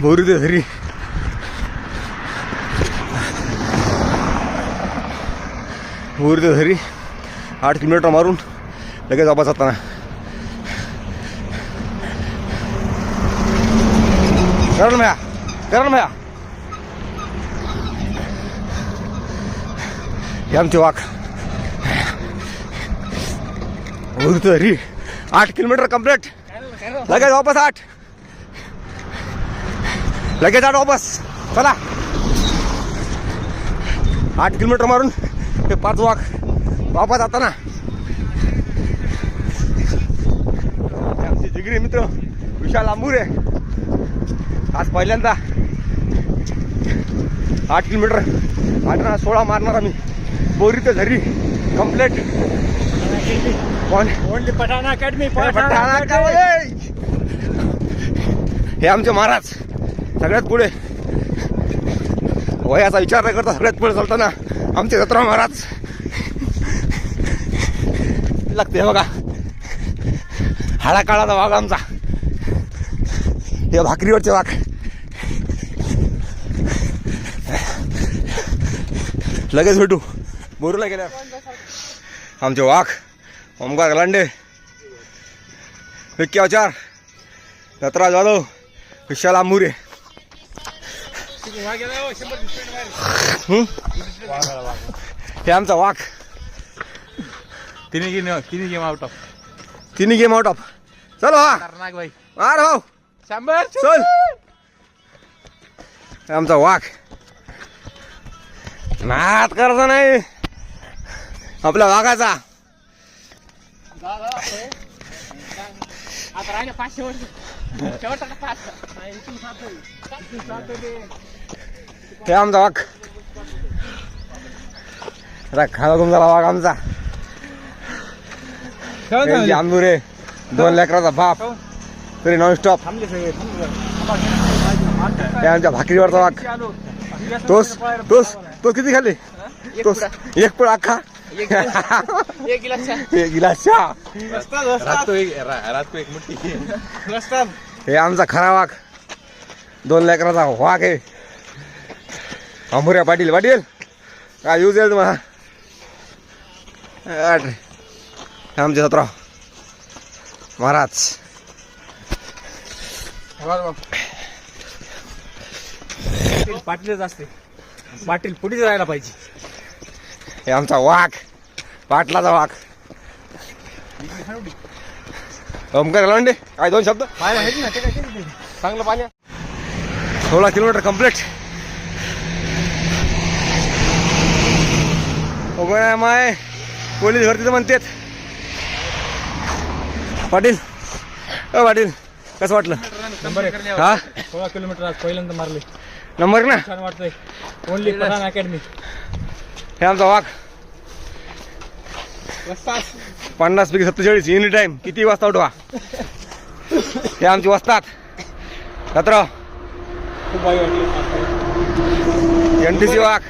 बोरी ते घरी घरी 8 किलोमीटर मारून लगेच वापस जाताना करण भया हे आमचे वाघ घरी 8 किलोमीटर कंप्लीट लगेच वापस 8 लगेच 8 वापस चला 8 किलोमीटर मारून ते 5 वाघ वापस आता ना आमचे जिगरी मित्र विशाल आंबुरे आज पहिल्यांदा 8 किलोमीटर 18-16 मारणार आम्ही बोरी ते घरी कंप्लीट ओनली पठाण अकॅडमी हे आमचे महाराज सगळ्यात पुढे वयाचा विचार न करता सगळ्यात पुढे चालताना आमचे जत्रा महाराज लागते बघा हाडा काळाचा वाघ आमचा हे भाकरीवरचे वाघ लगेच भेटू बोरूला गेल्या आमचे वाघ ओमकार गलांडे विक्की आचार दत्तराज जाधव विशाल आंबुरे हे आमचा वाघ तिन्ही गेम आउट ऑफ चलो हा खतरनाक भाई मार भाऊ शंभर चल हे आमचा वाघ नाद करायचा नाही आपल्या वाघाचा आता राहिले 500 वर्ष शेवटचा 5 हे आमचा वाघ खावा तुमचा वाघ आमचा आंबुरे 2 लेकराचा बाप तरी नॉनस्टॉप हे आमच्या भाकरीवरचा वाघ तोस किती खाल्ले तोस एक पण अख्खा एक गिलास गिलासच्या रात को एक मुट्ठी हे आमचा खरा वाघ 2 लेकराचा वाघ आहे आंबुऱ्या पाटील काय यूज आहे तुम्हाला आमचे 17 महाराज पाटीलच असते पाटील पुढेच राहायला पाहिजे हे आमचा वाघ पाटलाचा वाघ ओमकार गलांडे काय 2 शब्द चांगलं पाणी 16 किलोमीटर कंप्लीट माय पोलीस भरतीचं म्हणतात पाटील पाटील कसं वाटलं नंबर 1 हा 16 किलोमीटर आज पहिल्यांदा मारले नंबर ना छान वाटतंय ओनली पठाण अकॅडमी हे आमचा वाघ 50 पैकी 47 एनी टाइम किती वाजता उठवा हे आमची वस्तात 17 खूप भारी वाटलं एनटीसी वाघ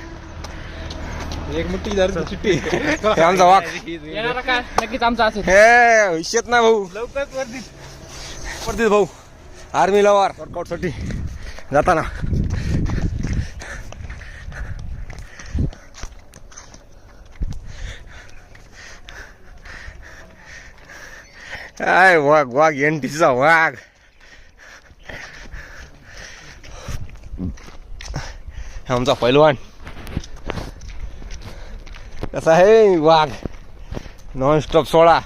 एक मुट्ठी धरतो चिट्टी हे आमचा वाघ येणार का नक्कीच आमचा असेल हे विषयत ना भाऊ लवकरच वर्दीत भाऊ आर्मी लवर वर्कआउट साठी जाताना काय वाघ एनटीसीचा वाघ आमचा पैलवान कसा आहे वाघ नॉनस्टॉप 16